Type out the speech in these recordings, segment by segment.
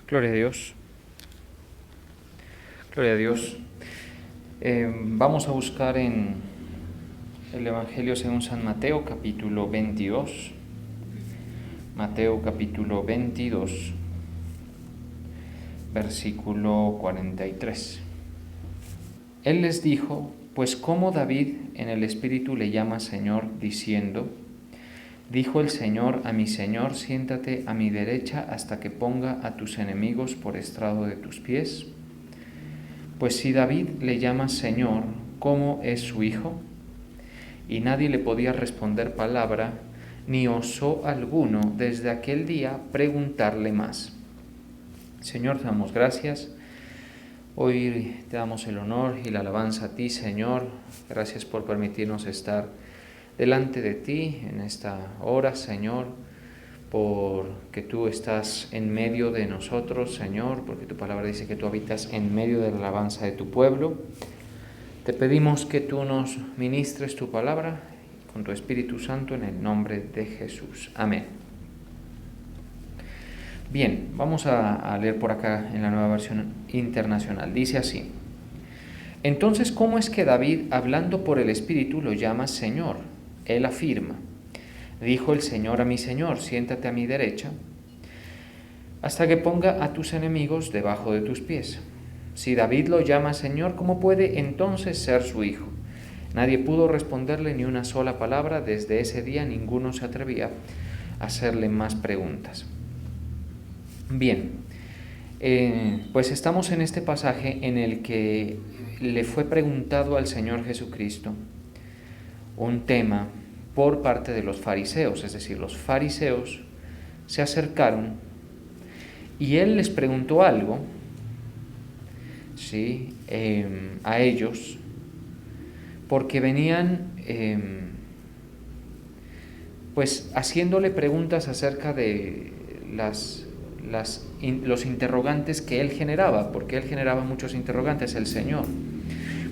Gloria a Dios. Gloria a Dios. Vamos a buscar en el Evangelio según San Mateo, capítulo 22. Mateo, capítulo 22, versículo 43. Él les dijo: pues cómo David en el Espíritu le llama Señor, diciendo: dijo el Señor a mi Señor, siéntate a mi derecha hasta que ponga a tus enemigos por estrado de tus pies. Pues si David le llama Señor, ¿cómo es su hijo? Y nadie le podía responder palabra, ni osó alguno desde aquel día preguntarle más. Señor, te damos gracias. Hoy te damos el honor y la alabanza a ti, Señor. Gracias por permitirnos estar delante de ti en esta hora, Señor, porque tú estás en medio de nosotros, Señor, porque tu palabra dice que tú habitas en medio de la alabanza de tu pueblo. Te pedimos que tú nos ministres tu palabra con tu Espíritu Santo en el nombre de Jesús. Amén. Bien, vamos a leer por acá en la Nueva Versión Internacional. Dice así: entonces, ¿cómo es que David, hablando por el Espíritu, lo llama Señor? Él afirma: dijo el Señor a mi Señor, siéntate a mi derecha, hasta que ponga a tus enemigos debajo de tus pies. Si David lo llama Señor, ¿cómo puede entonces ser su hijo? Nadie pudo responderle ni una sola palabra. Desde ese día ninguno se atrevía a hacerle más preguntas. Bien, pues estamos en este pasaje en el que le fue preguntado al Señor Jesucristo un tema por parte de los fariseos, es decir, los fariseos se acercaron y él les preguntó algo, ¿sí? A ellos, porque venían pues haciéndole preguntas acerca de los interrogantes que él generaba, porque él generaba muchos interrogantes, el Señor.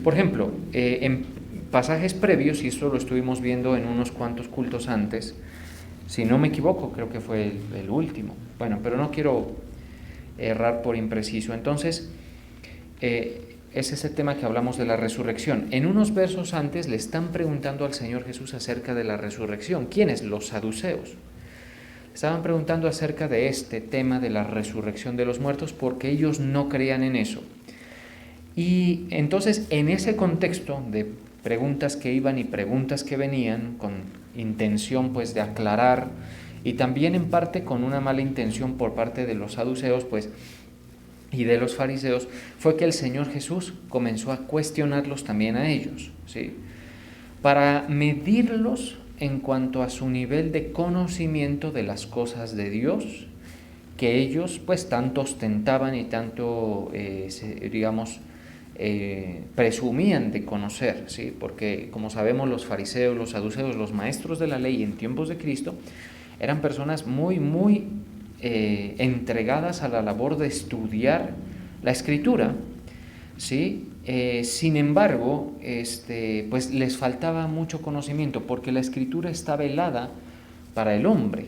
Por ejemplo, en pasajes previos, y esto lo estuvimos viendo en unos cuantos cultos antes, si no me equivoco, creo que fue el último. Bueno, pero no quiero errar por impreciso. Entonces, es ese tema que hablamos de la resurrección. En unos versos antes le están preguntando al Señor Jesús acerca de la resurrección. ¿Quiénes? Los saduceos. Estaban preguntando acerca de este tema de la resurrección de los muertos porque ellos no creían en eso. Y entonces, en ese contexto de preguntas que iban y preguntas que venían, con intención pues de aclarar, y también en parte con una mala intención por parte de los saduceos pues y de los fariseos, fue que el Señor Jesús comenzó a cuestionarlos también a ellos, ¿sí? Para medirlos en cuanto a su nivel de conocimiento de las cosas de Dios, que ellos pues tanto ostentaban y tanto, presumían de conocer, ¿sí? Porque como sabemos, los fariseos, los saduceos, los maestros de la ley en tiempos de Cristo eran personas muy entregadas a la labor de estudiar la Escritura, ¿sí? Sin embargo, pues les faltaba mucho conocimiento porque la Escritura está velada para el hombre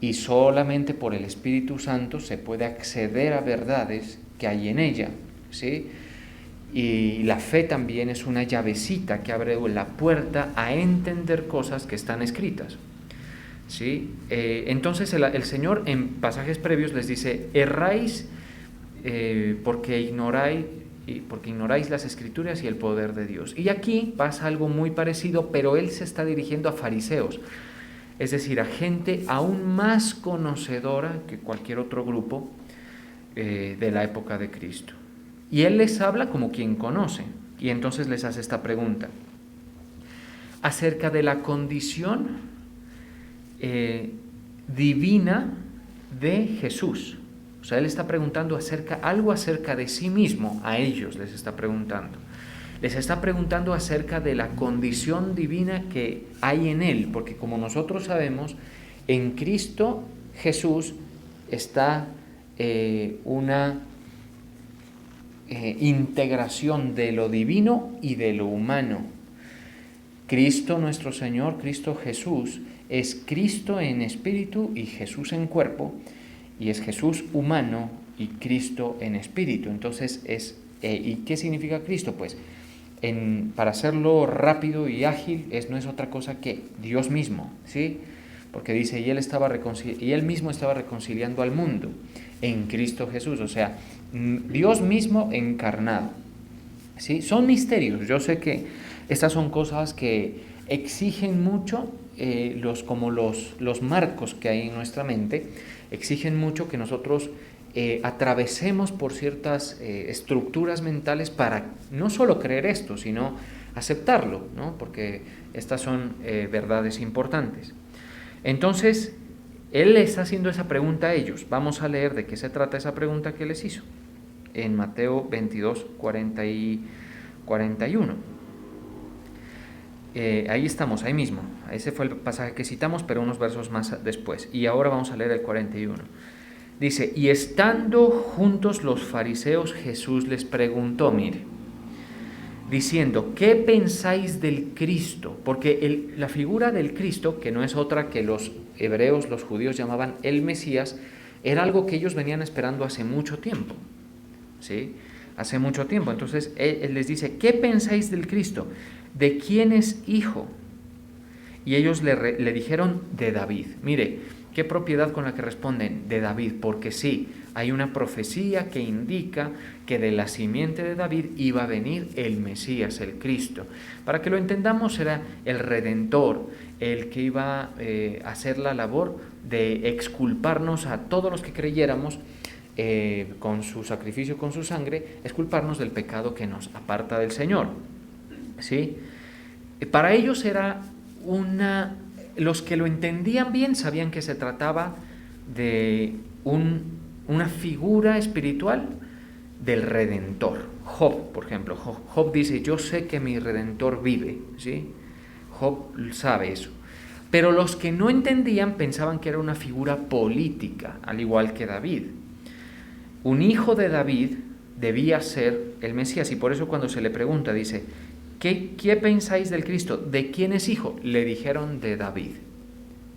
y solamente por el Espíritu Santo se puede acceder a verdades que hay en ella, ¿sí? Y la fe también es una llavecita que abre la puerta a entender cosas que están escritas, ¿sí? Entonces el Señor en pasajes previos les dice: erráis porque ignoráis las Escrituras y el poder de Dios. Y aquí pasa algo muy parecido, pero Él se está dirigiendo a fariseos, es decir, a gente aún más conocedora que cualquier otro grupo de la época de Cristo. Y Él les habla como quien conoce, y entonces les hace esta pregunta acerca de la condición divina de Jesús. O sea, Él está preguntando algo acerca de sí mismo, a ellos les está preguntando. Les está preguntando acerca de la condición divina que hay en Él, porque como nosotros sabemos, en Cristo Jesús está una integración de lo divino y de lo humano. Cristo nuestro Señor, Cristo Jesús, es Cristo en espíritu y Jesús en cuerpo, y es Jesús humano y Cristo en espíritu. Entonces, ¿y qué significa Cristo? Pues, para hacerlo rápido y ágil, no es otra cosa que Dios mismo, ¿sí? Porque dice, y Él mismo estaba reconciliando al mundo en Cristo Jesús, o sea, Dios mismo encarnado, ¿sí? Son misterios. Yo sé que estas son cosas que exigen mucho, como los marcos que hay en nuestra mente, exigen mucho que nosotros atravesemos por ciertas estructuras mentales para no solo creer esto, sino aceptarlo, ¿no? Porque estas son verdades importantes. Entonces, él está haciendo esa pregunta a ellos. Vamos a leer de qué se trata esa pregunta que les hizo en Mateo 22, 40 y 41. Ahí estamos, ahí mismo. Ese fue el pasaje que citamos, pero unos versos más después. Y ahora vamos a leer el 41. Dice, y estando juntos los fariseos, Jesús les preguntó, mire, diciendo, ¿qué pensáis del Cristo? Porque la figura del Cristo, que no es otra que los hebreos, los judíos llamaban el Mesías, era algo que ellos venían esperando hace mucho tiempo, ¿sí? Hace mucho tiempo. Entonces él les dice, ¿qué pensáis del Cristo? ¿De quién es hijo? Y ellos le dijeron, de David. Mire, ¿qué propiedad con la que responden? De David, porque sí, hay una profecía que indica que de la simiente de David iba a venir el Mesías, el Cristo. Para que lo entendamos, era el Redentor, el que iba a hacer la labor de exculparnos a todos los que creyéramos con su sacrificio, con su sangre, exculparnos del pecado que nos aparta del Señor, ¿sí? Para ellos era los que lo entendían bien sabían que se trataba de una figura espiritual del Redentor. Job, por ejemplo, Job dice, yo sé que mi Redentor vive, ¿sí? Job sabe eso. Pero los que no entendían pensaban que era una figura política, al igual que David. Un hijo de David debía ser el Mesías, y por eso cuando se le pregunta, dice, ¿qué pensáis del Cristo? ¿De quién es hijo? Le dijeron de David,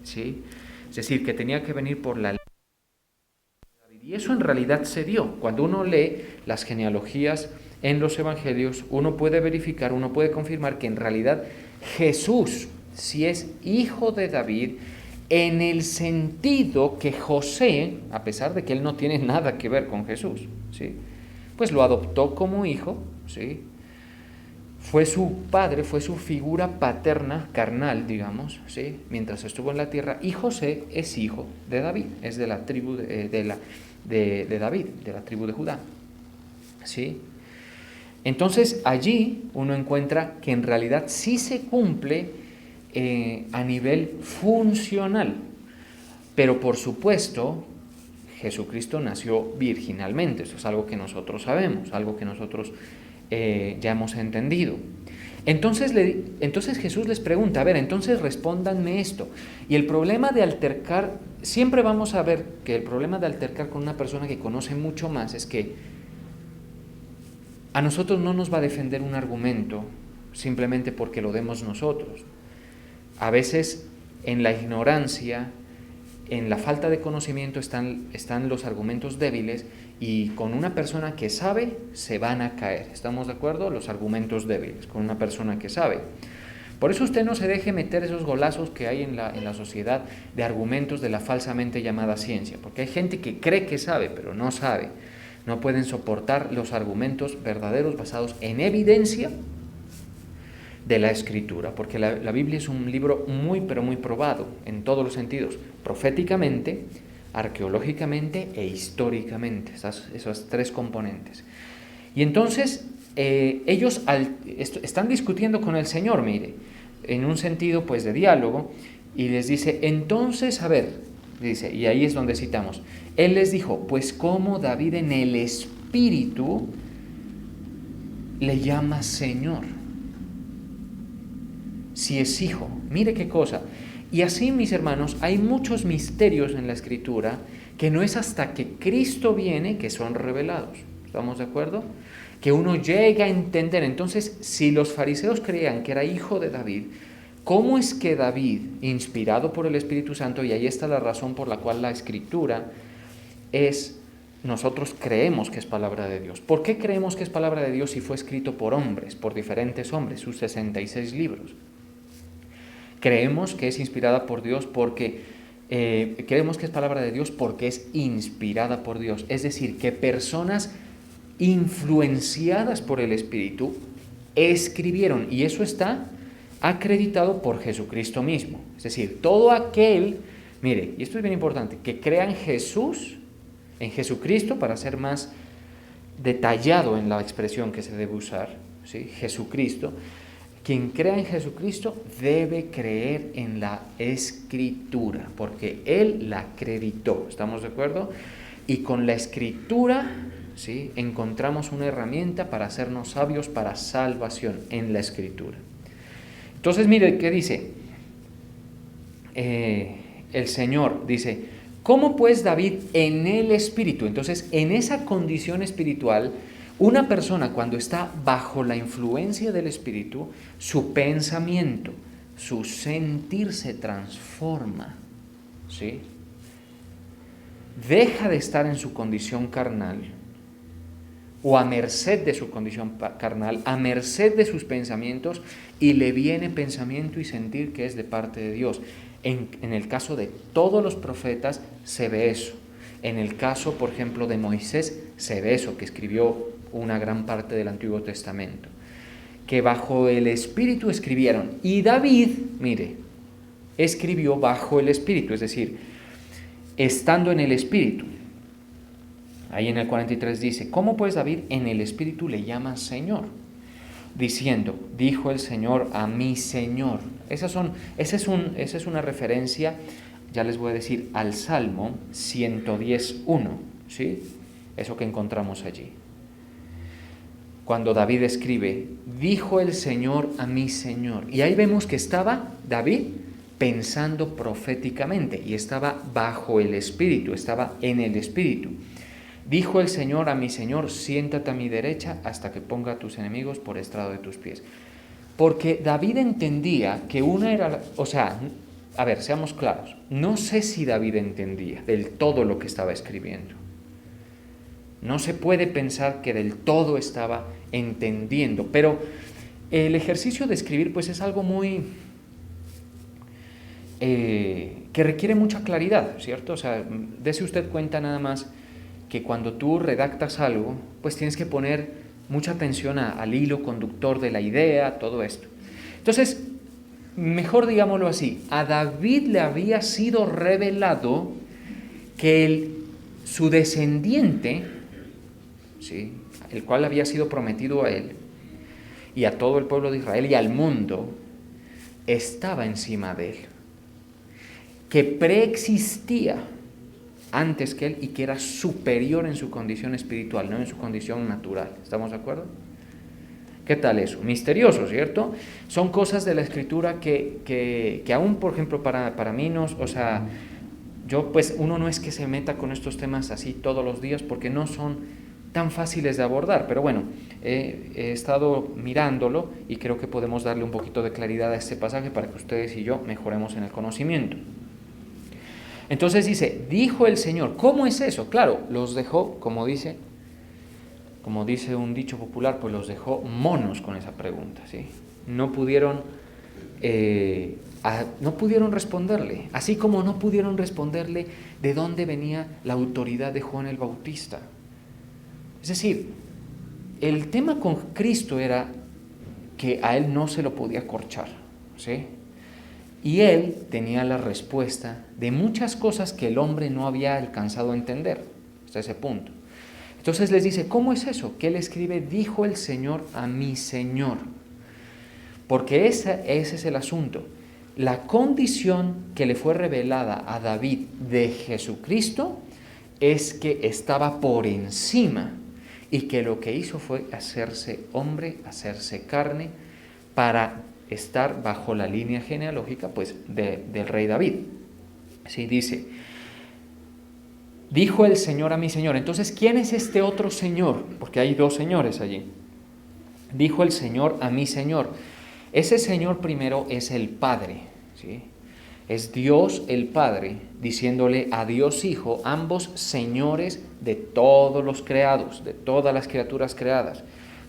¿sí? Es decir, que tenía que venir por la ley de David. Y eso en realidad se dio. Cuando uno lee las genealogías en los evangelios, uno puede verificar, uno puede confirmar que en realidad Jesús, si es hijo de David, en el sentido que José, a pesar de que él no tiene nada que ver con Jesús, ¿sí? Pues lo adoptó como hijo, ¿sí? Fue su padre, fue su figura paterna, carnal, digamos, ¿sí? Mientras estuvo en la tierra, y José es hijo de David, es de la tribu de David, de la tribu de Judá, ¿sí? Entonces allí uno encuentra que en realidad sí se cumple a nivel funcional, pero por supuesto Jesucristo nació virginalmente, eso es algo que nosotros sabemos, algo que nosotros ya hemos entendido. Entonces Jesús les pregunta, a ver, entonces respóndanme esto. Y el problema de altercar, siempre vamos a ver que el problema de altercar con una persona que conoce mucho más es que a nosotros no nos va a defender un argumento simplemente porque lo demos nosotros. A veces en la ignorancia, en la falta de conocimiento están los argumentos débiles, y con una persona que sabe se van a caer. ¿Estamos de acuerdo? Los argumentos débiles, con una persona que sabe. Por eso usted no se deje meter esos golazos que hay en la sociedad de argumentos de la falsamente llamada ciencia, porque hay gente que cree que sabe, pero no sabe. No pueden soportar los argumentos verdaderos basados en evidencia de la Escritura, porque la Biblia es un libro muy, pero muy probado en todos los sentidos, proféticamente, arqueológicamente e históricamente, esas tres componentes. Y entonces ellos están discutiendo con el Señor, mire, en un sentido pues de diálogo, y les dice, entonces, a ver, dice, y ahí es donde citamos, Él les dijo, pues como David en el Espíritu le llama Señor, si es hijo. Mire qué cosa. Y así, mis hermanos, hay muchos misterios en la Escritura que no es hasta que Cristo viene que son revelados. ¿Estamos de acuerdo? Que uno llega a entender. Entonces, si los fariseos creían que era hijo de David, ¿cómo es que David, inspirado por el Espíritu Santo, y ahí está la razón por la cual la Escritura es nosotros creemos que es palabra de Dios. ¿Por qué creemos que es palabra de Dios si fue escrito por hombres, por diferentes hombres, sus 66 libros? Creemos que es inspirada por Dios porque creemos que es palabra de Dios porque es inspirada por Dios. Es decir, que personas influenciadas por el Espíritu escribieron, y eso está acreditado por Jesucristo mismo. Es decir, todo aquel, mire, y esto es bien importante, que crea en Jesús, en Jesucristo, para ser más detallado en la expresión que se debe usar, ¿sí? Jesucristo. Quien crea en Jesucristo debe creer en la Escritura, porque Él la acreditó, ¿estamos de acuerdo? Y con la Escritura, ¿sí?, encontramos una herramienta para hacernos sabios para salvación en la Escritura. Entonces, mire, ¿qué dice? El Señor dice, ¿cómo pues David en el Espíritu? Entonces, en esa condición espiritual, una persona cuando está bajo la influencia del Espíritu, su pensamiento, su sentir se transforma, ¿sí? Deja de estar en su condición carnal o a merced de su condición carnal, a merced de sus pensamientos, y le viene pensamiento y sentir que es de parte de Dios. En el caso de todos los profetas se ve eso. En el caso, por ejemplo, de Moisés se ve eso, que escribió una gran parte del Antiguo Testamento, que bajo el Espíritu escribieron. Y David, mire, escribió bajo el Espíritu, es decir, estando en el Espíritu. Ahí en el 43 dice, ¿cómo pues David en el Espíritu le llama Señor? Diciendo, dijo el Señor a mi Señor. Esa es una referencia, ya les voy a decir, al Salmo 110.1, ¿sí? Eso que encontramos allí. Cuando David escribe, dijo el Señor a mi Señor. Y ahí vemos que estaba David pensando proféticamente y estaba bajo el Espíritu, estaba en el Espíritu. Dijo el Señor a mi Señor, siéntate a mi derecha hasta que ponga a tus enemigos por estrado de tus pies. Porque David entendía que una era, a ver, seamos claros, no sé si David entendía del todo lo que estaba escribiendo. No se puede pensar que del todo estaba entendiendo, pero el ejercicio de escribir pues es algo muy que requiere mucha claridad, ¿cierto? O sea, dése usted cuenta nada más que cuando tú redactas algo, pues tienes que poner mucha atención al hilo conductor de la idea, todo esto. Entonces, mejor digámoslo así, a David le había sido revelado que su descendiente, ¿sí?, el cual había sido prometido a él y a todo el pueblo de Israel y al mundo, estaba encima de él, que preexistía antes que él y que era superior en su condición espiritual, no en su condición natural. ¿Estamos de acuerdo? ¿Qué tal eso? Misterioso, ¿cierto? Son cosas de la Escritura que aún, por ejemplo, para mí no, yo pues uno no es que se meta con estos temas así todos los días porque no son tan fáciles de abordar, pero bueno, he estado mirándolo y creo que podemos darle un poquito de claridad a este pasaje para que ustedes y yo mejoremos en el conocimiento. Entonces dice, dijo el Señor, ¿cómo es eso? Claro, los dejó, como dice un dicho popular, pues los dejó monos con esa pregunta, ¿sí? No pudieron responderle, así como no pudieron responderle de dónde venía la autoridad de Juan el Bautista. Es decir, el tema con Cristo era que a él no se lo podía corchar, ¿sí? Y él tenía la respuesta de muchas cosas que el hombre no había alcanzado a entender hasta ese punto. Entonces les dice, ¿cómo es eso? Que él escribe, dijo el Señor a mi Señor. Porque ese es el asunto. La condición que le fue revelada a David de Jesucristo es que estaba por encima y que lo que hizo fue hacerse hombre, hacerse carne para estar bajo la línea genealógica pues del rey David. Sí, dice, dijo el Señor a mi Señor. Entonces, ¿quién es este otro Señor? Porque hay dos señores allí. Dijo el Señor a mi Señor. Ese Señor primero es el Padre, ¿sí? Es Dios el Padre diciéndole a Dios Hijo, ambos señores de todos los creados, de todas las criaturas creadas.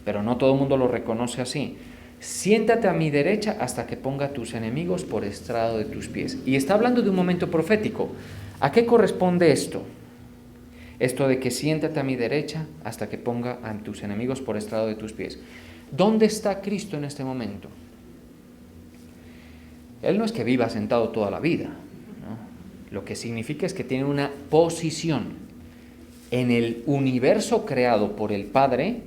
Pero no todo el mundo lo reconoce así. Siéntate a mi derecha hasta que ponga tus enemigos por estrado de tus pies. Y está hablando de un momento profético. ¿A qué corresponde esto? Esto de que siéntate a mi derecha hasta que ponga a tus enemigos por estrado de tus pies. ¿Dónde está Cristo en este momento? Él no es que viva sentado toda la vida, ¿no? Lo que significa es que tiene una posición en el universo creado por el Padre,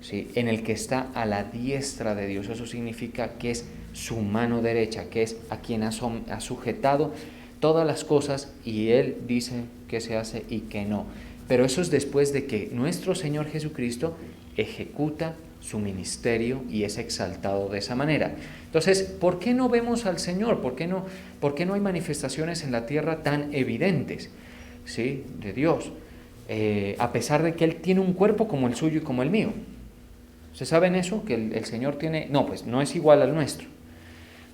¿sí?, en el que está a la diestra de Dios. Eso significa que es su mano derecha, que es a quien ha sujetado todas las cosas, y Él dice qué se hace y qué no. Pero eso es después de que nuestro Señor Jesucristo ejecuta su ministerio y es exaltado de esa manera. Entonces, ¿por qué no vemos al Señor? ¿Por qué no hay manifestaciones en la tierra tan evidentes, ¿sí?, de Dios? A pesar de que Él tiene un cuerpo como el suyo y como el mío. ¿Ustedes saben eso? Que el Señor tiene, no, pues no es igual al nuestro,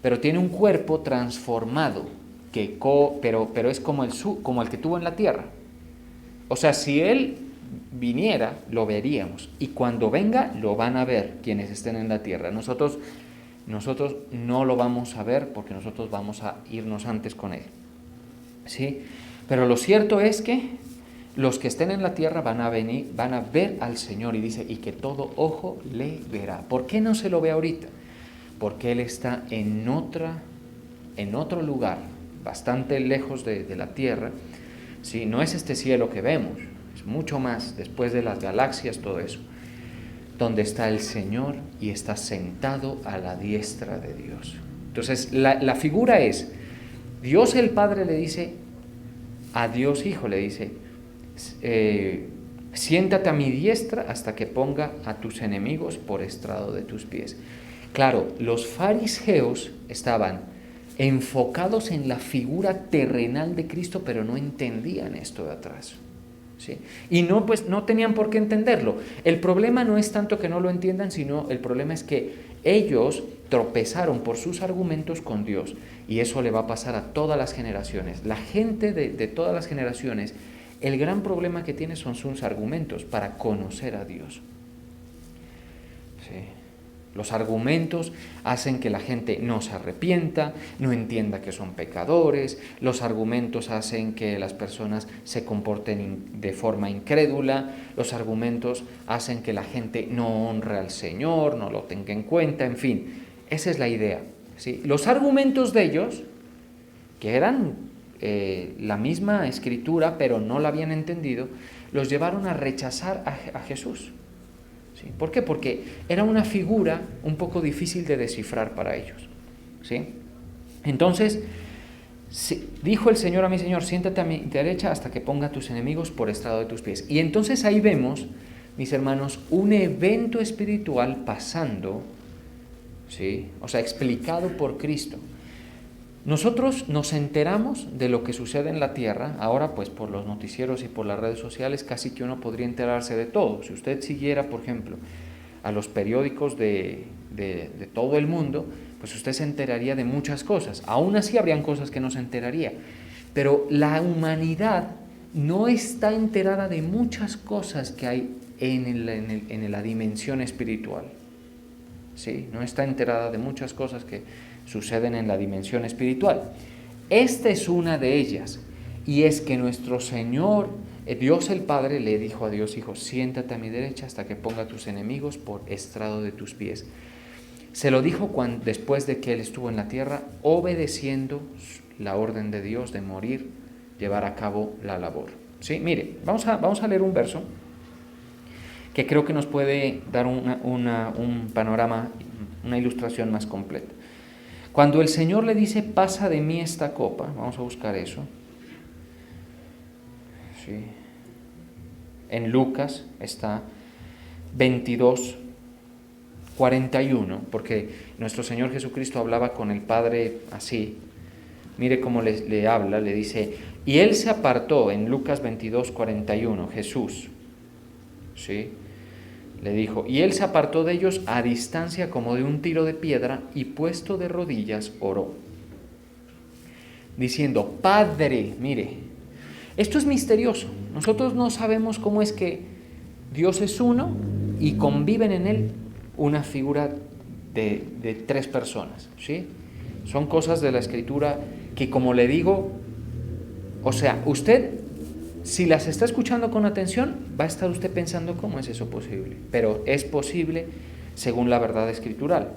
pero tiene un cuerpo transformado, pero es como el que tuvo en la tierra. O sea, si Él viniera, lo veríamos, y cuando venga, lo van a ver quienes estén en la tierra. Nosotros no lo vamos a ver porque nosotros vamos a irnos antes con Él, ¿sí? Pero lo cierto es que los que estén en la tierra van a ver al Señor, y dice, y que todo ojo le verá. ¿Por qué no se lo ve ahorita? Porque Él está en otro lugar, bastante lejos de la tierra, ¿sí? No es este cielo que vemos, es mucho más, después de las galaxias, todo eso, donde está el Señor y está sentado a la diestra de Dios. Entonces, la figura es, Dios el Padre le dice a Dios Hijo, le dice, siéntate a mi diestra hasta que ponga a tus enemigos por estrado de tus pies. Claro, los fariseos estaban enfocados en la figura terrenal de Cristo, pero no entendían esto de atrás, ¿sí? Y no tenían por qué entenderlo. El problema no es tanto que no lo entiendan, sino el problema es que ellos tropezaron por sus argumentos con Dios, y eso le va a pasar a todas las generaciones. La gente de todas las generaciones, el gran problema que tiene son sus argumentos para conocer a Dios, ¿sí? Los argumentos hacen que la gente no se arrepienta, no entienda que son pecadores. Los argumentos hacen que las personas se comporten de forma incrédula. Los argumentos hacen que la gente no honre al Señor, no lo tenga en cuenta, en fin. Esa es la idea, ¿sí? Los argumentos de ellos, que eran la misma escritura, pero no la habían entendido, los llevaron a rechazar a Jesús. ¿Sí? ¿Por qué? Porque era una figura un poco difícil de descifrar para ellos, ¿sí? Entonces, dijo el Señor a mi Señor, siéntate a mi derecha hasta que ponga a tus enemigos por estrado de tus pies. Y entonces ahí vemos, mis hermanos, un evento espiritual pasando, ¿sí? O sea, explicado por Cristo. Nosotros nos enteramos de lo que sucede en la tierra, ahora pues por los noticieros y por las redes sociales casi que uno podría enterarse de todo. Si usted siguiera, por ejemplo, a los periódicos de todo el mundo, pues usted se enteraría de muchas cosas. Aún así habrían cosas que no se enteraría, pero la humanidad no está enterada de muchas cosas que hay en la dimensión espiritual, ¿sí? No está enterada de muchas cosas que suceden en la dimensión espiritual. Esta es una de ellas, y es que nuestro Señor, Dios el Padre, le dijo a Dios Hijo, siéntate a mi derecha hasta que ponga a tus enemigos por estrado de tus pies. Se lo dijo después de que Él estuvo en la tierra, obedeciendo la orden de Dios de morir, llevar a cabo la labor, ¿sí? Mire, vamos a leer un verso que creo que nos puede dar un panorama, una ilustración más completa. Cuando el Señor le dice, pasa de mí esta copa, vamos a buscar eso, ¿sí? En Lucas está 22:41, porque nuestro Señor Jesucristo hablaba con el Padre así. Mire cómo le habla, le dice, y Él se apartó, en Lucas 22:41, Jesús, ¿sí? Le dijo, y Él se apartó de ellos a distancia como de un tiro de piedra, y puesto de rodillas oró. diciendo, Padre, mire, esto es misterioso. Nosotros no sabemos cómo es que Dios es uno y conviven en Él una figura de tres personas, ¿sí? Son cosas de la Escritura que, como le digo, o sea, usted, si las está escuchando con atención, va a estar usted pensando, ¿cómo es eso posible? Pero es posible según la verdad escritural.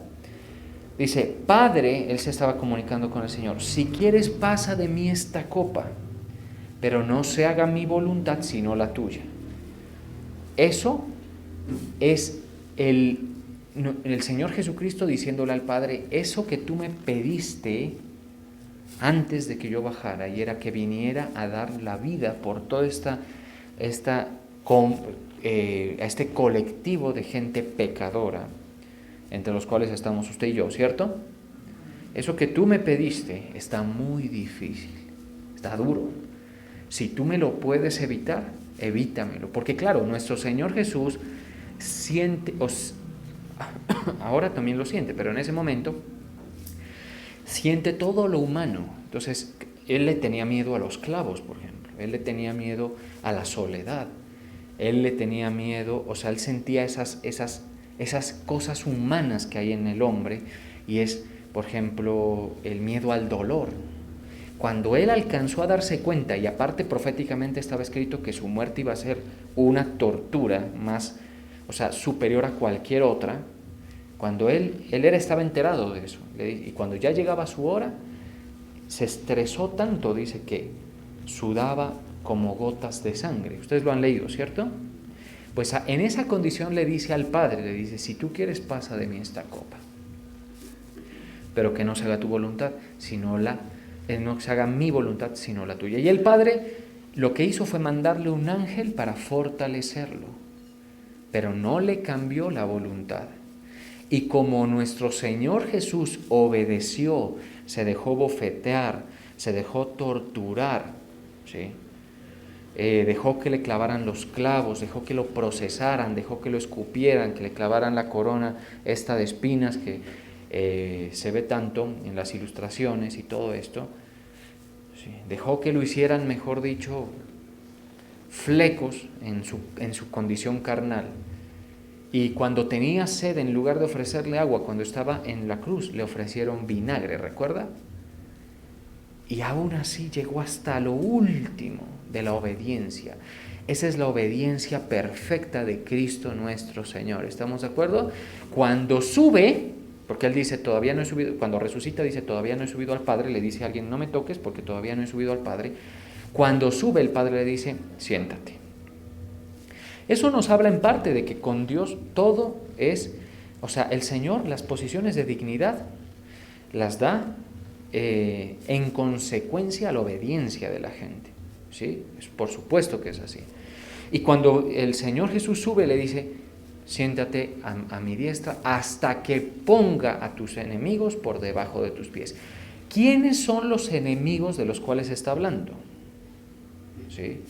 Dice, Padre, él se estaba comunicando con el Señor, si quieres pasa de mí esta copa, pero no se haga mi voluntad sino la tuya. Eso es el Señor Jesucristo diciéndole al Padre, eso que tú me pediste antes de que yo bajara, y era que viniera a dar la vida por todo este colectivo de gente pecadora, entre los cuales estamos usted y yo, ¿cierto? Eso que tú me pediste está muy difícil, está duro. Si tú me lo puedes evitar, evítamelo. Porque claro, nuestro Señor Jesús siente, ahora también lo siente, pero en ese momento siente todo lo humano. Entonces, él le tenía miedo a los clavos, por ejemplo. Él le tenía miedo a la soledad. Él le tenía miedo, o sea, él sentía esas cosas humanas que hay en el hombre, y es, por ejemplo, el miedo al dolor. Cuando él alcanzó a darse cuenta, y aparte proféticamente estaba escrito que su muerte iba a ser una tortura más, o sea, superior a cualquier otra, cuando él estaba enterado de eso, y cuando ya llegaba su hora, se estresó tanto, dice, que sudaba como gotas de sangre. Ustedes lo han leído, ¿cierto? Pues en esa condición le dice al Padre, le dice, si tú quieres pasa de mí esta copa, pero que no se haga tu voluntad, no se haga mi voluntad, sino la tuya. Y el Padre lo que hizo fue mandarle un ángel para fortalecerlo, pero no le cambió la voluntad. Y como nuestro Señor Jesús obedeció, se dejó bofetear, se dejó torturar, ¿sí? Dejó que le clavaran los clavos, dejó que lo procesaran, dejó que lo escupieran, que le clavaran la corona esta de espinas que se ve tanto en las ilustraciones y todo esto, ¿sí? Dejó que lo hicieran, mejor dicho, flecos en su condición carnal. Y cuando tenía sed, en lugar de ofrecerle agua, cuando estaba en la cruz, le ofrecieron vinagre, ¿recuerda? Y aún así llegó hasta lo último de la obediencia. Esa es la obediencia perfecta de Cristo nuestro Señor. ¿Estamos de acuerdo? Cuando sube, porque Él dice, todavía no he subido, cuando resucita dice, todavía no he subido al Padre, le dice a alguien, no me toques porque todavía no he subido al Padre. Cuando sube, el Padre le dice, siéntate. Eso nos habla en parte de que con Dios todo es, o sea, el Señor las posiciones de dignidad las da en consecuencia a la obediencia de la gente, ¿sí? Por supuesto que es así. Y cuando el Señor Jesús sube, le dice, siéntate a mi diestra hasta que ponga a tus enemigos por debajo de tus pies. ¿Quiénes son los enemigos de los cuales está hablando? ¿Sí?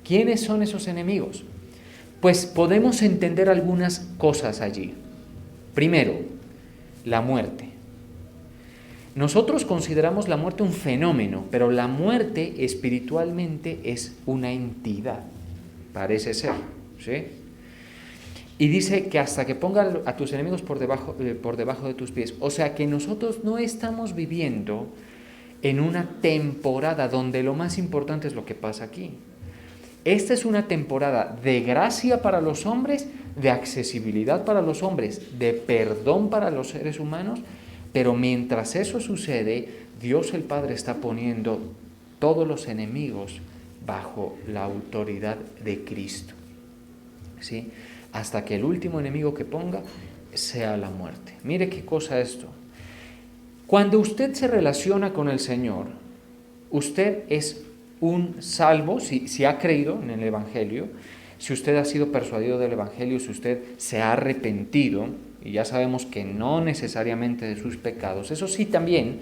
¿Quiénes son esos enemigos? Pues podemos entender algunas cosas allí. Primero, la muerte. Nosotros consideramos la muerte un fenómeno, pero la muerte espiritualmente es una entidad, parece ser, ¿sí? Y dice que hasta que ponga a tus enemigos por debajo de tus pies. O sea que nosotros no estamos viviendo en una temporada donde lo más importante es lo que pasa aquí. Esta es una temporada de gracia para los hombres, de accesibilidad para los hombres, de perdón para los seres humanos, pero mientras eso sucede, Dios el Padre está poniendo todos los enemigos bajo la autoridad de Cristo, ¿sí? Hasta que el último enemigo que ponga sea la muerte. Mire qué cosa esto. Cuando usted se relaciona con el Señor, usted es un salvo, si ha creído en el Evangelio, si usted ha sido persuadido del Evangelio, si usted se ha arrepentido, y ya sabemos que no necesariamente de sus pecados, eso sí también,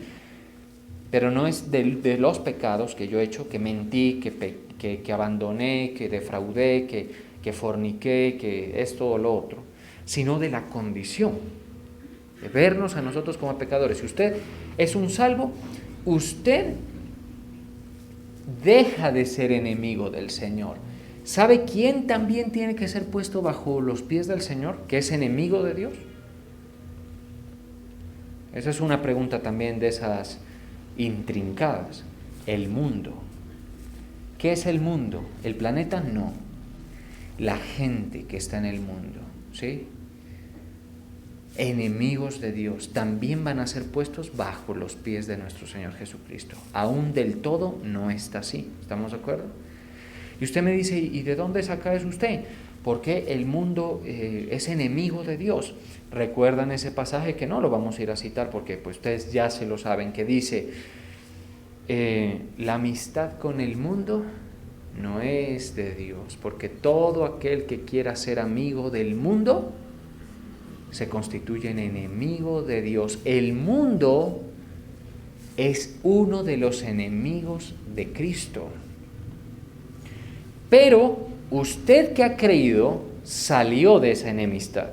pero no es de los pecados que yo he hecho, que mentí, que abandoné, que defraudé, que forniqué, que esto o lo otro, sino de la condición, de vernos a nosotros como pecadores. Si usted es un salvo, usted deja de ser enemigo del Señor. ¿Sabe quién también tiene que ser puesto bajo los pies del Señor, que es enemigo de Dios? Esa es una pregunta también de esas intrincadas. El mundo. ¿Qué es el mundo? ¿El planeta? No. La gente que está en el mundo, ¿sí? Enemigos de Dios también van a ser puestos bajo los pies de nuestro Señor Jesucristo. Aún del todo no está así. ¿Estamos de acuerdo? Y usted me dice, ¿y de dónde saca eso usted? Porque el mundo es enemigo de Dios. ¿Recuerdan ese pasaje? Que no lo vamos a ir a citar porque pues, ustedes ya se lo saben, que dice, la amistad con el mundo no es de Dios, porque todo aquel que quiera ser amigo del mundo se constituye en enemigo de Dios. El mundo es uno de los enemigos de Cristo. Pero usted que ha creído salió de esa enemistad.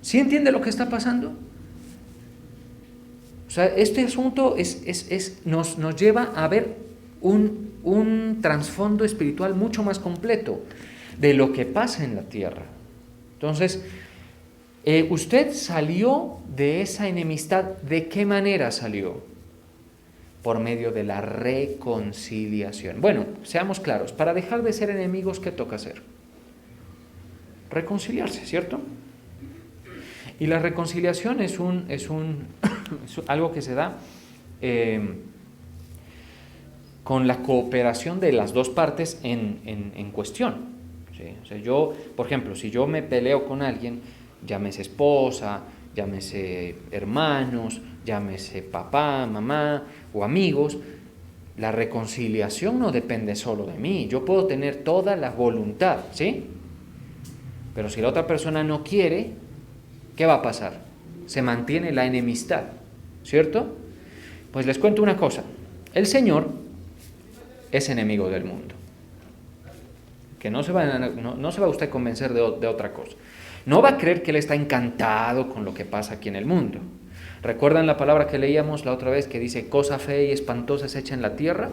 ¿Sí entiende lo que está pasando? O sea, este asunto nos lleva a ver un trasfondo espiritual mucho más completo de lo que pasa en la tierra. Entonces, usted salió de esa enemistad. ¿De qué manera salió? Por medio de la reconciliación. Bueno, seamos claros, para dejar de ser enemigos, ¿qué toca hacer? Reconciliarse, ¿cierto? Y la reconciliación es algo que se da con la cooperación de las dos partes en cuestión. ¿Sí? O sea, yo, por ejemplo, si yo me peleo con alguien, llámese esposa, llámese hermanos, llámese papá, mamá o amigos, la reconciliación no depende solo de mí. Yo puedo tener toda la voluntad, ¿sí? Pero si la otra persona no quiere, ¿qué va a pasar? Se mantiene la enemistad, ¿cierto? Pues les cuento una cosa. El Señor es enemigo del mundo. Que no se va usted a convencer de otra cosa. No va a creer que Él está encantado con lo que pasa aquí en el mundo. ¿Recuerdan la palabra que leíamos la otra vez que dice cosa fea y espantosa es hecha en la tierra?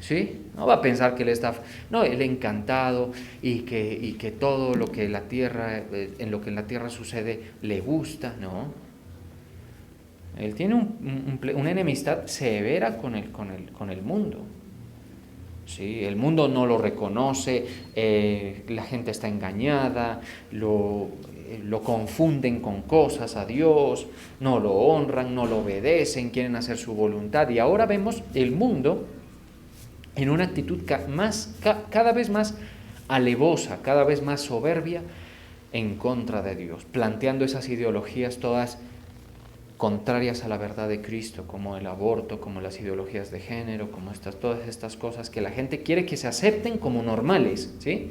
¿Sí? No va a pensar que Él está... No, Él encantado y que todo lo que en la tierra sucede le gusta, no. Él tiene una enemistad severa con el mundo. ¿Sí? El mundo no lo reconoce, la gente está engañada, lo confunden con cosas a Dios, no lo honran, no lo obedecen, quieren hacer su voluntad. Y ahora vemos el mundo en una actitud cada vez más alevosa, cada vez más soberbia en contra de Dios, planteando esas ideologías todas contrarias a la verdad de Cristo, como el aborto, como las ideologías de género, como todas estas cosas que la gente quiere que se acepten como normales, ¿sí?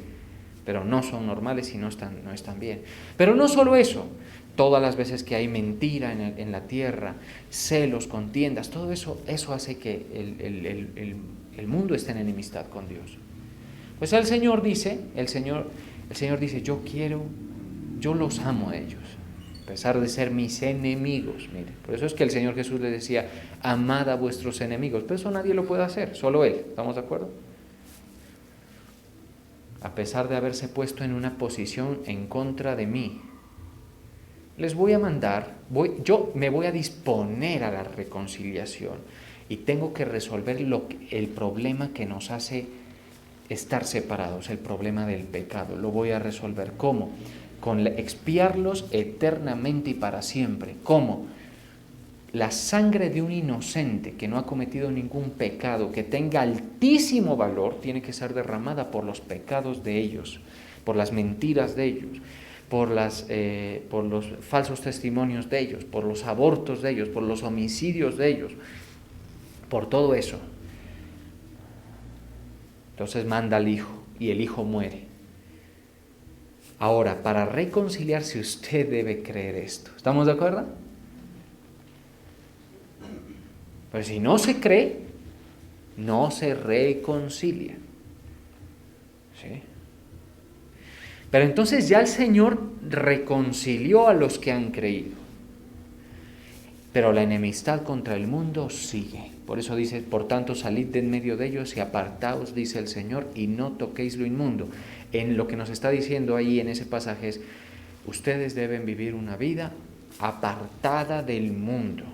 Pero no son normales y no están bien. Pero no solo eso, todas las veces que hay mentira en la tierra, celos, contiendas, todo eso hace que el mundo esté en enemistad con Dios. Pues el Señor dice, yo los amo a ellos, a pesar de ser mis enemigos. Mire, por eso es que el Señor Jesús les decía, amad a vuestros enemigos, pero eso nadie lo puede hacer, solo Él, ¿estamos de acuerdo? A pesar de haberse puesto en una posición en contra de mí, les voy a mandar, yo me voy a disponer a la reconciliación y tengo que resolver el problema que nos hace estar separados, el problema del pecado. Lo voy a resolver. ¿Cómo? Con expiarlos eternamente y para siempre. ¿Cómo? La sangre de un inocente que no ha cometido ningún pecado, que tenga altísimo valor, tiene que ser derramada por los pecados de ellos, por las mentiras de ellos, por los falsos testimonios de ellos, por los abortos de ellos, por los homicidios de ellos, por todo eso. Entonces manda al Hijo y el Hijo muere. Ahora, para reconciliarse usted debe creer esto. ¿Estamos de acuerdo? Pero si no se cree, no se reconcilia. ¿Sí? Pero entonces ya el Señor reconcilió a los que han creído. pero la enemistad contra el mundo sigue. Por eso dice, por tanto, salid de en medio de ellos y apartaos, dice el Señor, y no toquéis lo inmundo. En lo que nos está diciendo ahí en ese pasaje es, ustedes deben vivir una vida apartada del mundo,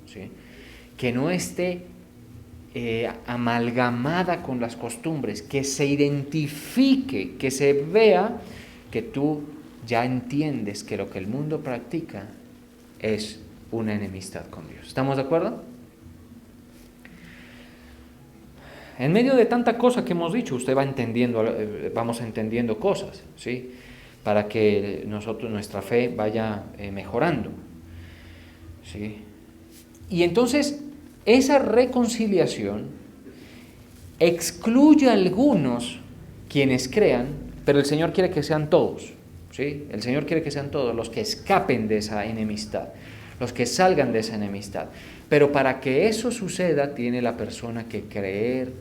¿sí? Que no esté amalgamada con las costumbres, que se identifique, que se vea que tú ya entiendes que lo que el mundo practica es una enemistad con Dios. ¿Estamos de acuerdo? En medio de tanta cosa que hemos dicho, usted va entendiendo, vamos entendiendo cosas, ¿sí? Para que nuestra fe vaya mejorando, ¿sí? Y entonces, esa reconciliación excluye a algunos quienes crean, pero el Señor quiere que sean todos, ¿sí? El Señor quiere que sean todos los que escapen de esa enemistad, los que salgan de esa enemistad. Pero para que eso suceda, tiene la persona que creer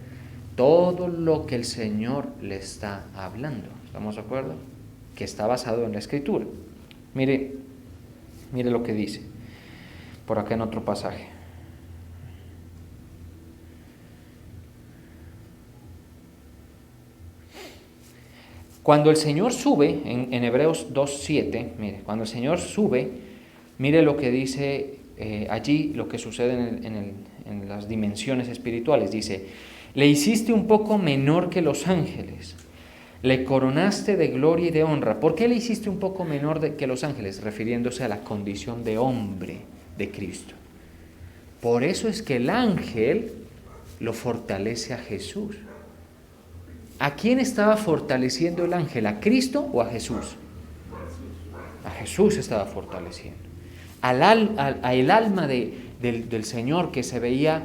todo lo que el Señor le está hablando. ¿Estamos de acuerdo? Que está basado en la Escritura. Mire lo que dice por acá en otro pasaje. Cuando el Señor sube, en Hebreos 2:7, mire, cuando el Señor sube, mire lo que dice allí, lo que sucede en las dimensiones espirituales. Dice, le hiciste un poco menor que los ángeles, le coronaste de gloria y de honra. ¿Por qué le hiciste un poco menor que los ángeles? Refiriéndose a la condición de hombre de Cristo. Por eso es que el ángel lo fortalece a Jesús. ¿A quién estaba fortaleciendo el ángel? ¿A Cristo o a Jesús? A Jesús estaba fortaleciendo. El alma del Señor, que se veía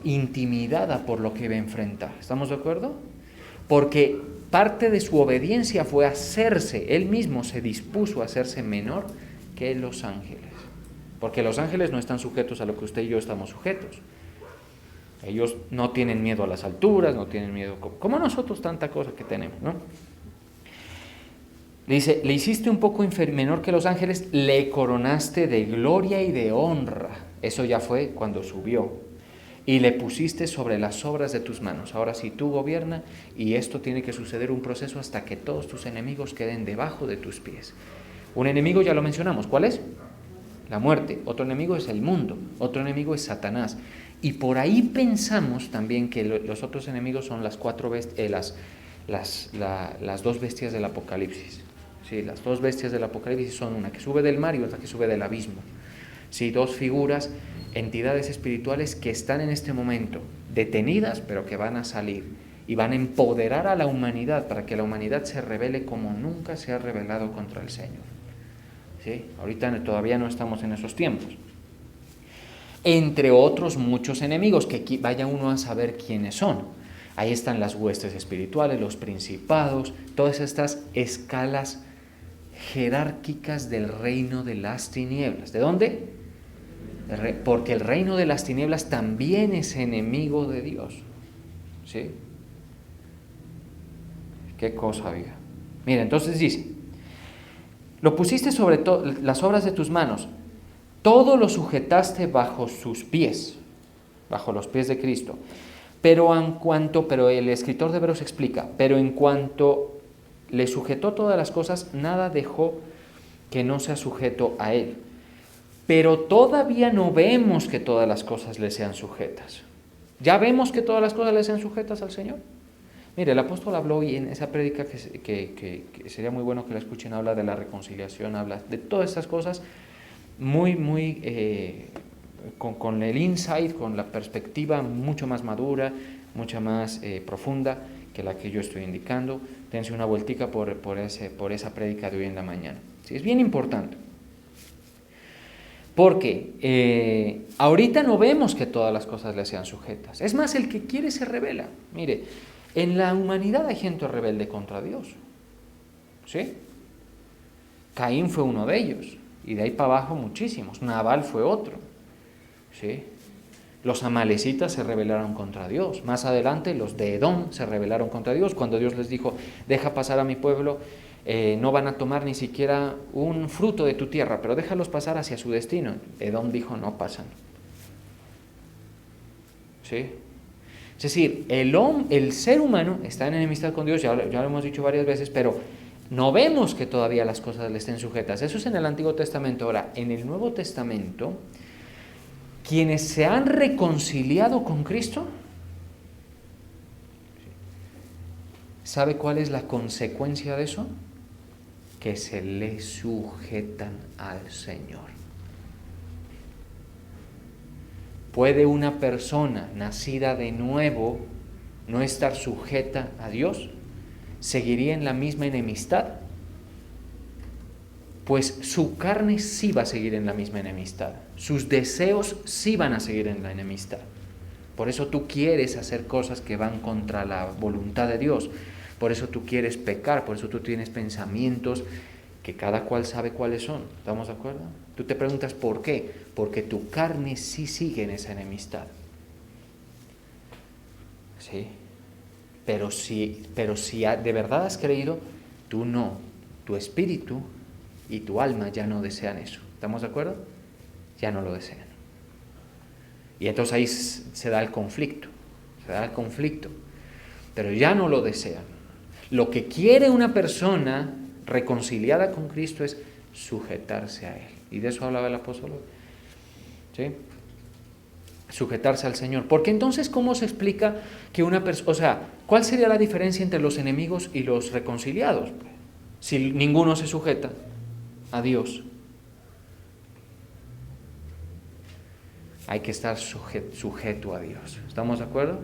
intimidada por lo que iba a enfrentar. ¿Estamos de acuerdo? Porque parte de su obediencia fue hacerse, él mismo se dispuso a hacerse menor que los ángeles. Porque los ángeles no están sujetos a lo que usted y yo estamos sujetos. Ellos no tienen miedo a las alturas, no tienen miedo, como nosotros, tanta cosa que tenemos, ¿no? Le dice, le hiciste un poco menor que los ángeles, le coronaste de gloria y de honra. Eso ya fue cuando subió. Y le pusiste sobre las obras de tus manos. Ahora sí, tú gobierna, y esto tiene que suceder un proceso hasta que todos tus enemigos queden debajo de tus pies. Un enemigo ya lo mencionamos, ¿cuál es? La muerte. Otro enemigo es el mundo. Otro enemigo es Satanás. Y por ahí pensamos también que los otros enemigos son las dos bestias del Apocalipsis. Sí, las dos bestias del Apocalipsis son una que sube del mar y otra que sube del abismo. Sí, dos figuras, entidades espirituales que están en este momento detenidas, pero que van a salir y van a empoderar a la humanidad para que la humanidad se rebele como nunca se ha rebelado contra el Señor. ¿Sí? Ahorita todavía no estamos en esos tiempos. Entre otros muchos enemigos, que vaya uno a saber quiénes son. Ahí están las huestes espirituales, los principados, todas estas escalas jerárquicas del reino de las tinieblas. ¿De dónde? Porque el reino de las tinieblas también es enemigo de Dios. ¿Sí? ¿Qué cosa había? Mira, entonces dice, lo pusiste sobre las obras de tus manos, todo lo sujetaste bajo sus pies, bajo los pies de Cristo. Pero el escritor de Hebreos explica, pero en cuanto le sujetó todas las cosas, nada dejó que no sea sujeto a él. Pero todavía no vemos que todas las cosas le sean sujetas. ¿Ya vemos que todas las cosas le sean sujetas al Señor? Mire, el apóstol habló y en esa prédica que sería muy bueno que la escuchen, habla de la reconciliación, habla de todas estas cosas muy con el insight, con la perspectiva mucho más madura, mucho más profunda que la que yo estoy indicando. Dense una vueltica por esa prédica de hoy en la mañana. ¿Sí? Es bien importante. Porque ahorita no vemos que todas las cosas le sean sujetas. Es más, el que quiere se revela. Mire, en la humanidad hay gente rebelde contra Dios. ¿Sí? Caín fue uno de ellos. Y de ahí para abajo muchísimos. Nabal fue otro. ¿Sí? Los amalecitas se rebelaron contra Dios. Más adelante los de Edom se rebelaron contra Dios. Cuando Dios les dijo, deja pasar a mi pueblo, no van a tomar ni siquiera un fruto de tu tierra, pero déjalos pasar hacia su destino. Edom dijo, no pasan. ¿Sí? Es decir, el ser humano está en enemistad con Dios, ya lo hemos dicho varias veces, pero no vemos que todavía las cosas le estén sujetas. Eso es en el Antiguo Testamento. Ahora, en el Nuevo Testamento, quienes se han reconciliado con Cristo, ¿sabe cuál es la consecuencia de eso? Que se le sujetan al Señor. ¿Puede una persona nacida de nuevo no estar sujeta a Dios? ¿Seguiría en la misma enemistad? Pues su carne sí va a seguir en la misma enemistad. Sus deseos sí van a seguir en la enemistad. Por eso tú quieres hacer cosas que van contra la voluntad de Dios. Por eso tú quieres pecar, por eso tú tienes pensamientos que cada cual sabe cuáles son. ¿Estamos de acuerdo? Tú te preguntas ¿por qué? Porque tu carne sí sigue en esa enemistad. ¿Sí? Pero si de verdad has creído, tú no. Tu espíritu y tu alma ya no desean eso. ¿Estamos de acuerdo? Ya no lo desean. Y entonces ahí se da el conflicto. Pero ya no lo desean. Lo que quiere una persona reconciliada con Cristo es sujetarse a Él. Y de eso hablaba el apóstol. ¿Sí? Sujetarse al Señor. Porque entonces, ¿cómo se explica que una persona... O sea, ¿cuál sería la diferencia entre los enemigos y los reconciliados? Si ninguno se sujeta a Dios. Hay que estar sujeto a Dios. ¿Estamos de acuerdo?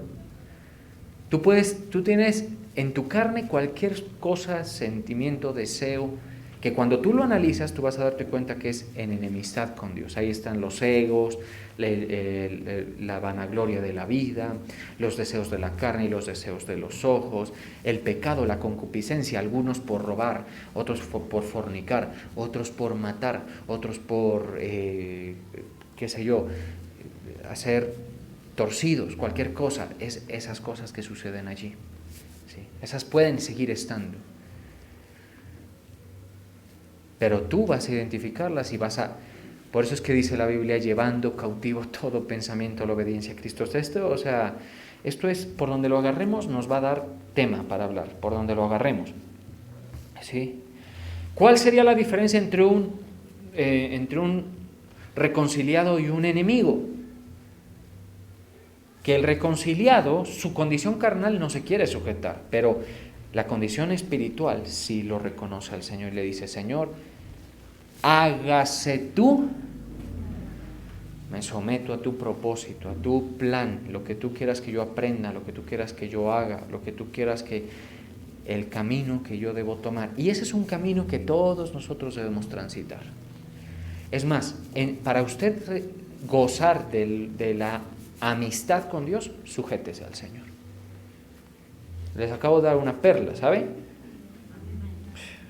Tú tienes en tu carne cualquier cosa, sentimiento, deseo, que cuando tú lo analizas, tú vas a darte cuenta que es en enemistad con Dios. Ahí están los egos, la vanagloria de la vida, los deseos de la carne y los deseos de los ojos, el pecado, la concupiscencia, algunos por robar, otros por fornicar, otros por matar, otros por, hacer torcidos, cualquier cosa, es esas cosas que suceden allí. ¿Sí? Esas pueden seguir estando. Pero tú vas a identificarlas y por eso es que dice la Biblia, llevando cautivo todo pensamiento a la obediencia a Cristo. Esto es, por donde lo agarremos, nos va a dar tema para hablar, por donde lo agarremos. ¿Sí? ¿Cuál sería la diferencia entre un reconciliado y un enemigo? Que el reconciliado, su condición carnal no se quiere sujetar, pero la condición espiritual sí lo reconoce al Señor y le dice, Señor, hágase tú, me someto a tu propósito, a tu plan, lo que tú quieras que yo aprenda, lo que tú quieras que yo haga, lo que tú quieras el camino que yo debo tomar. Y ese es un camino que todos nosotros debemos transitar. Es más, para usted gozar de la amistad con Dios, sujétese al Señor. Les acabo de dar una perla, ¿sabe?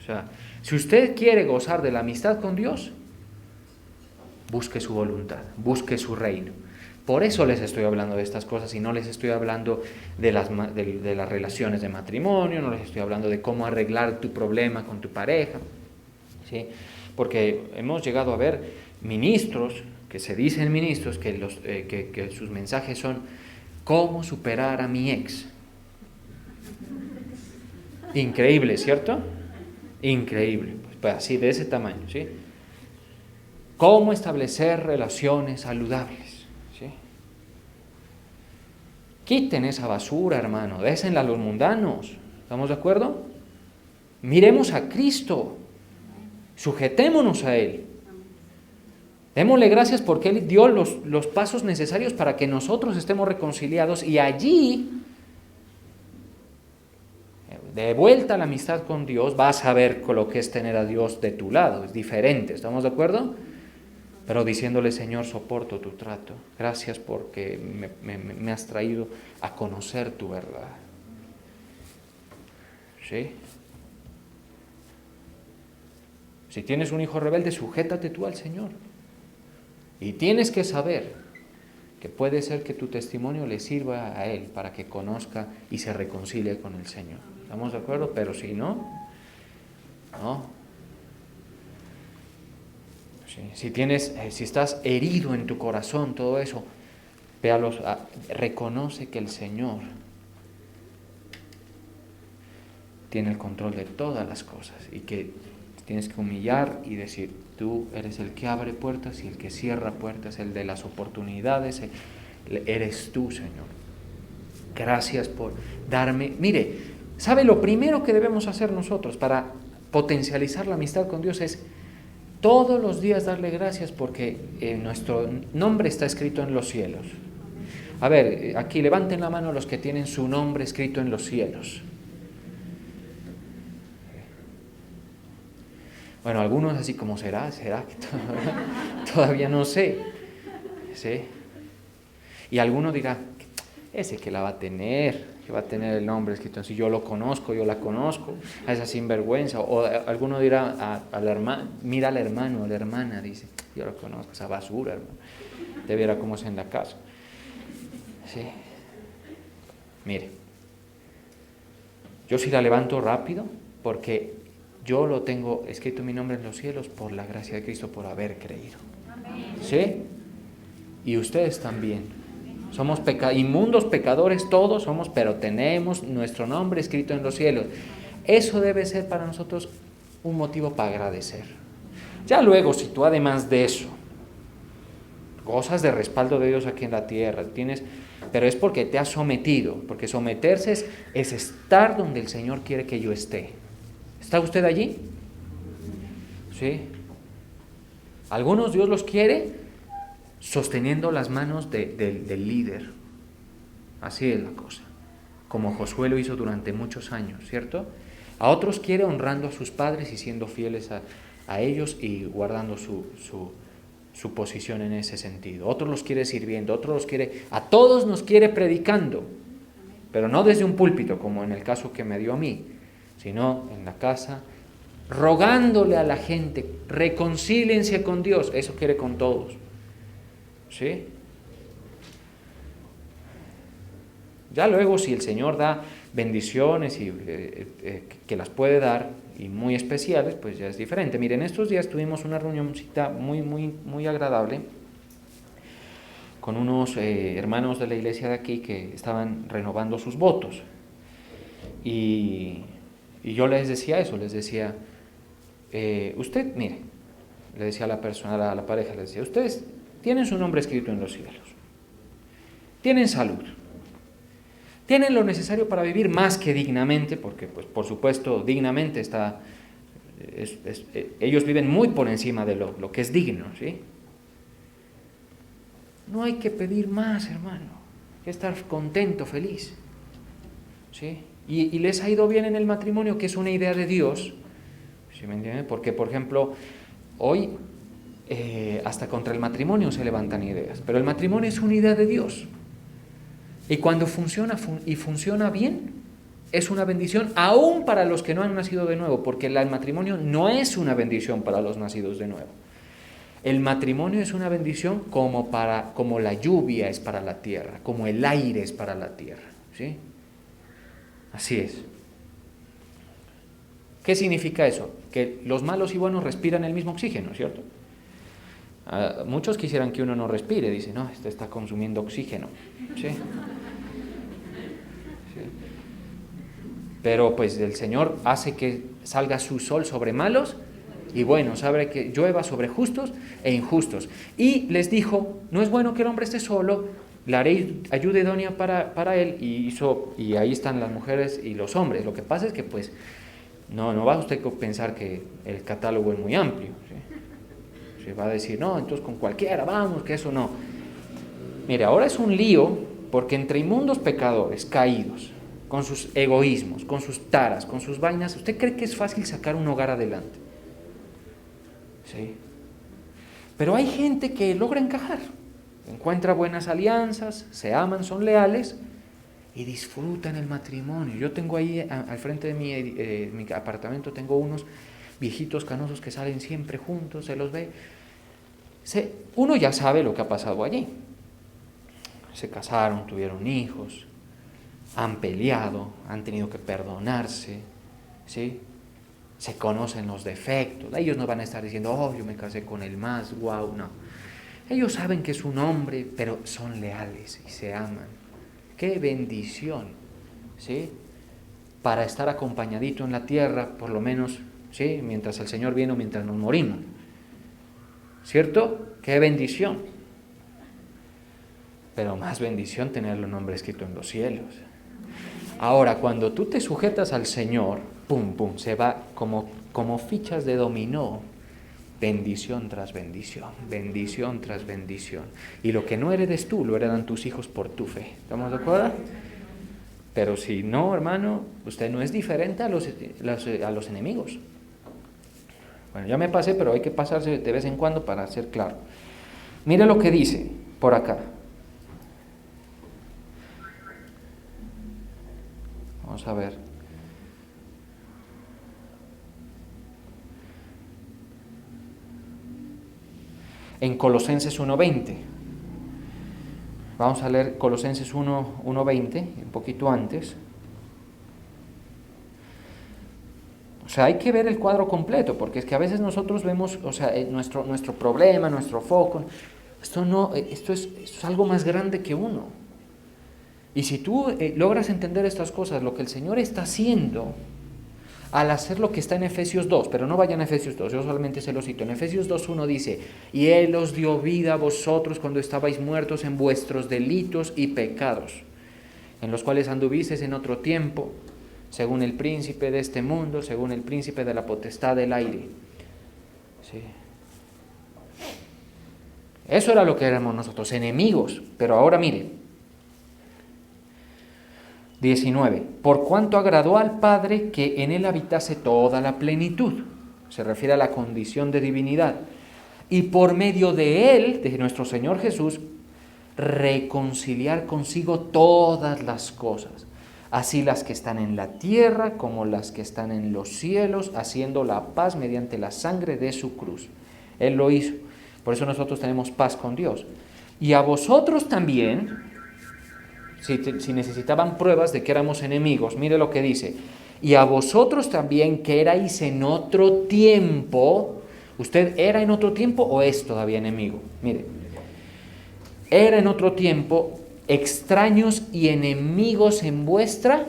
O sea, si usted quiere gozar de la amistad con Dios, busque su voluntad, busque su reino. Por eso les estoy hablando de estas cosas y no les estoy hablando de las relaciones de matrimonio, no les estoy hablando de cómo arreglar tu problema con tu pareja, ¿sí? Porque hemos llegado a ver ministros que se dicen ministros que sus mensajes son ¿cómo superar a mi ex? Increíble, ¿cierto? Increíble, pues así de ese tamaño, ¿sí? ¿Cómo establecer relaciones saludables? ¿Sí? Quiten esa basura, hermano, désenla a los mundanos, ¿estamos de acuerdo? Miremos a Cristo, sujetémonos a Él. Démosle gracias porque Él dio los pasos necesarios para que nosotros estemos reconciliados y allí, de vuelta a la amistad con Dios, vas a ver con lo que es tener a Dios de tu lado. Es diferente, ¿estamos de acuerdo? Pero diciéndole, Señor, soporto tu trato. Gracias porque me has traído a conocer tu verdad. ¿Sí? Si tienes un hijo rebelde, sujétate tú al Señor. Y tienes que saber que puede ser que tu testimonio le sirva a Él para que conozca y se reconcilie con el Señor. ¿Estamos de acuerdo? Pero si no, ¿no? Sí, si estás herido en tu corazón, todo eso, reconoce que el Señor tiene el control de todas las cosas y que tienes que humillar y decir, tú eres el que abre puertas y el que cierra puertas, el de las oportunidades, eres tú, Señor. Gracias por darme. Mire, ¿sabe lo primero que debemos hacer nosotros para potencializar la amistad con Dios? Es todos los días darle gracias porque nuestro nombre está escrito en los cielos. A ver, aquí levanten la mano los que tienen su nombre escrito en los cielos. Bueno, algunos así como será que todavía no sé. ¿Sí? Y alguno dirá, ese que la va a tener, que va a tener el nombre escrito, si yo lo conozco, yo la conozco, a esa sinvergüenza. O alguno dirá al hermano, mira al hermano o la hermana, dice, yo lo conozco, esa basura, hermano. Te viera cómo es en la casa. ¿Sí? Mire, yo sí la levanto rápido porque yo lo tengo escrito mi nombre en los cielos por la gracia de Cristo, por haber creído. ¿Sí? Y ustedes también. Somos inmundos pecadores todos somos, pero tenemos nuestro nombre escrito en los cielos. Eso debe ser para nosotros un motivo para agradecer. Ya luego, si tú además de eso gozas de respaldo de Dios aquí en la tierra, pero es porque te has sometido, porque someterse es estar donde el Señor quiere que yo esté. ¿Está usted allí? ¿Sí? Algunos Dios los quiere sosteniendo las manos del líder. Así es la cosa. Como Josué lo hizo durante muchos años, ¿cierto? A otros quiere honrando a sus padres y siendo fieles a ellos y guardando su posición en ese sentido. Otros los quiere sirviendo, a todos nos quiere predicando, pero no desde un púlpito, como en el caso que me dio a mí, sino en la casa, rogándole a la gente, reconcíliense con Dios. Eso quiere con todos. ¿Sí? Ya luego, si el Señor da bendiciones y que las puede dar, y muy especiales, pues ya es diferente. Miren, estos días tuvimos una reunioncita muy agradable con unos hermanos de la iglesia de aquí que estaban renovando sus votos. Y yo les decía eso, usted, mire, le decía a la persona, a la pareja, le decía, ustedes tienen su nombre escrito en los cielos, tienen salud, tienen lo necesario para vivir más que dignamente, porque pues por supuesto dignamente ellos viven muy por encima de lo que es digno, ¿sí? No hay que pedir más, hermano, hay que estar contento, feliz, ¿sí? Y les ha ido bien en el matrimonio, que es una idea de Dios, ¿sí me entienden? Porque, por ejemplo, hoy hasta contra el matrimonio se levantan ideas, pero el matrimonio es una idea de Dios. Y cuando funciona bien, es una bendición aún para los que no han nacido de nuevo, porque el matrimonio no es una bendición para los nacidos de nuevo. El matrimonio es una bendición como la lluvia es para la tierra, como el aire es para la tierra, ¿sí? Así es. ¿Qué significa eso? Que los malos y buenos respiran el mismo oxígeno, ¿cierto? Muchos quisieran que uno no respire, dicen, no, este está consumiendo oxígeno, ¿sí? ¿Sí? Pero pues el Señor hace que salga su sol sobre malos y buenos, sabe que llueva sobre justos e injustos. Y les dijo, no es bueno que el hombre esté solo, le haré ayuda idónea para él, y ahí están las mujeres y los hombres. Lo que pasa es que pues no va usted a pensar que el catálogo es muy amplio, ¿sí? Se va a decir, no, entonces con cualquiera, vamos, que eso no. Mire, ahora es un lío porque entre inmundos pecadores caídos, con sus egoísmos, con sus taras, con sus vainas, ¿usted cree que es fácil sacar un hogar adelante? ¿Sí? Pero hay gente que logra encajar, encuentra buenas alianzas, se aman, son leales y disfrutan el matrimonio. Yo tengo ahí al frente de mi apartamento, tengo unos viejitos canosos que salen siempre juntos, se los ve. Uno ya sabe lo que ha pasado allí. Se casaron, tuvieron hijos, han peleado, han tenido que perdonarse, ¿sí? se conocen los defectos. Ellos no van a estar diciendo, oh, yo me casé con el más, wow, no. Ellos saben que es un hombre, pero son leales y se aman. ¡Qué bendición! ¿Sí? Para estar acompañadito en la tierra, por lo menos, ¿sí? Mientras el Señor viene o mientras nos morimos. ¿Cierto? ¡Qué bendición! Pero más bendición tener el nombre escrito en los cielos. Ahora, cuando tú te sujetas al Señor, pum, pum, se va como fichas de dominó, bendición tras bendición, bendición tras bendición. Y lo que no heredes tú, lo heredan tus hijos por tu fe. ¿Estamos de acuerdo? Pero si no, hermano, usted no es diferente a los enemigos. Bueno, ya me pasé, pero hay que pasarse de vez en cuando para ser claro. Mire lo que dice por acá. Vamos a ver. En Colosenses 1:20. Vamos a leer Colosenses 1:20, un poquito antes. O sea, hay que ver el cuadro completo, porque es que a veces nosotros vemos, o sea, nuestro problema, nuestro foco, esto es algo más grande que uno. Y si tú logras entender estas cosas, lo que el Señor está haciendo al hacer lo que está en Efesios 2, pero no vayan a Efesios 2, yo solamente se lo cito. En Efesios 2:1 dice, y Él os dio vida a vosotros cuando estabais muertos en vuestros delitos y pecados, en los cuales anduvisteis en otro tiempo, según el príncipe de este mundo, según el príncipe de la potestad del aire. Sí. Eso era lo que éramos nosotros, enemigos. Pero ahora mire, 19. Por cuanto agradó al Padre que en Él habitase toda la plenitud. Se refiere a la condición de divinidad. Y por medio de Él, de nuestro Señor Jesús, reconciliar consigo todas las cosas, así las que están en la tierra como las que están en los cielos, haciendo la paz mediante la sangre de su cruz. Él lo hizo. Por eso nosotros tenemos paz con Dios. Y a vosotros también, si necesitaban pruebas de que éramos enemigos, mire lo que dice. Y a vosotros también que erais en otro tiempo, ¿usted era en otro tiempo o es todavía enemigo? Mire, era en otro tiempo extraños y enemigos en vuestra.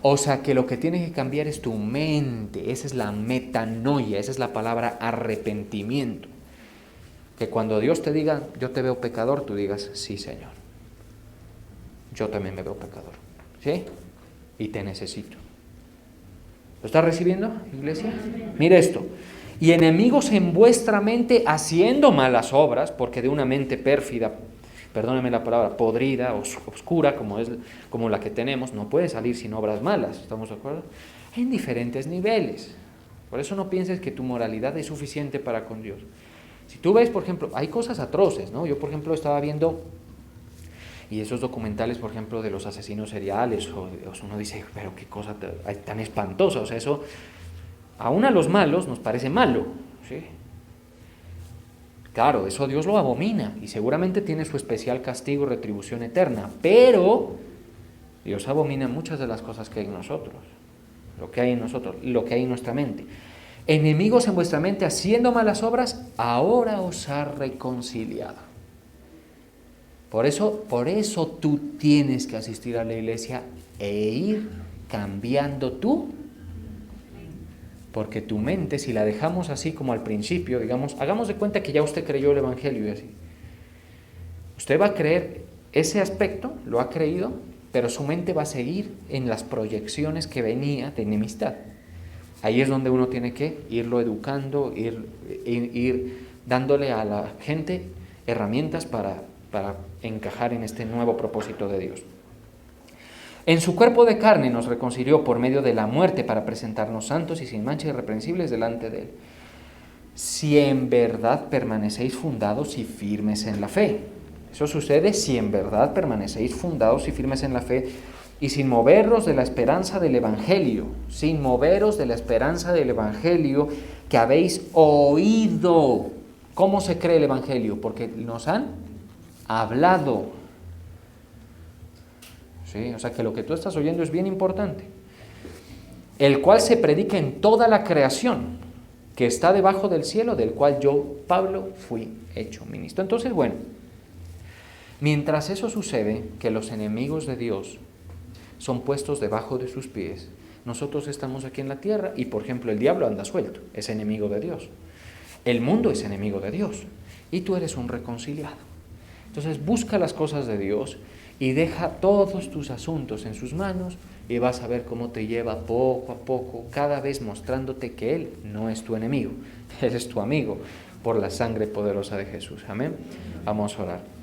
O sea que lo que tiene que cambiar es tu mente. Esa es la metanoia, esa es la palabra arrepentimiento. Que cuando Dios te diga, yo te veo pecador, tú digas, sí, Señor, yo también me veo pecador, ¿sí? Y te necesito. ¿Lo estás recibiendo, iglesia? Mire esto. Y enemigos en vuestra mente haciendo malas obras, porque de una mente pérfida, perdónenme la palabra, podrida, oscura, como la que tenemos, no puede salir sin obras malas, ¿estamos de acuerdo? En diferentes niveles. Por eso no pienses que tu moralidad es suficiente para con Dios. Si tú ves, por ejemplo, hay cosas atroces, ¿no? Yo, por ejemplo, estaba viendo, y esos documentales, por ejemplo, de los asesinos seriales, uno dice, pero qué cosa tan espantosa, o sea, eso, aún a los malos nos parece malo, ¿sí? Claro, eso Dios lo abomina y seguramente tiene su especial castigo y retribución eterna, pero Dios abomina muchas de las cosas que hay en nosotros, lo que hay en nosotros, lo que hay en nuestra mente. Enemigos en vuestra mente haciendo malas obras, ahora os ha reconciliado. Por eso tú tienes que asistir a la iglesia e ir cambiando tú. Porque tu mente, si la dejamos así como al principio, digamos, hagamos de cuenta que ya usted creyó el Evangelio y así. Usted va a creer ese aspecto, lo ha creído, pero su mente va a seguir en las proyecciones que venía de enemistad. Ahí es donde uno tiene que irlo educando, ir dándole a la gente herramientas para encajar en este nuevo propósito de Dios. En su cuerpo de carne nos reconcilió por medio de la muerte para presentarnos santos y sin mancha irreprensibles delante de Él. Si en verdad permanecéis fundados y firmes en la fe. Eso sucede si en verdad permanecéis fundados y firmes en la fe y sin moveros de la esperanza del Evangelio, sin moveros de la esperanza del Evangelio que habéis oído. ¿Cómo se cree el Evangelio? Porque nos han hablado. ¿Sí? O sea que lo que tú estás oyendo es bien importante. el cual se predica en toda la creación que está debajo del cielo, del cual yo, Pablo, fui hecho ministro. Entonces, bueno, mientras eso sucede, que los enemigos de Dios son puestos debajo de sus pies, nosotros estamos aquí en la tierra y, por ejemplo, el diablo anda suelto, es enemigo de Dios. El mundo es enemigo de Dios y tú eres un reconciliado. Entonces busca las cosas de Dios y deja todos tus asuntos en sus manos y vas a ver cómo te lleva poco a poco, cada vez mostrándote que Él no es tu enemigo, Él es tu amigo por la sangre poderosa de Jesús. Amén. Vamos a orar.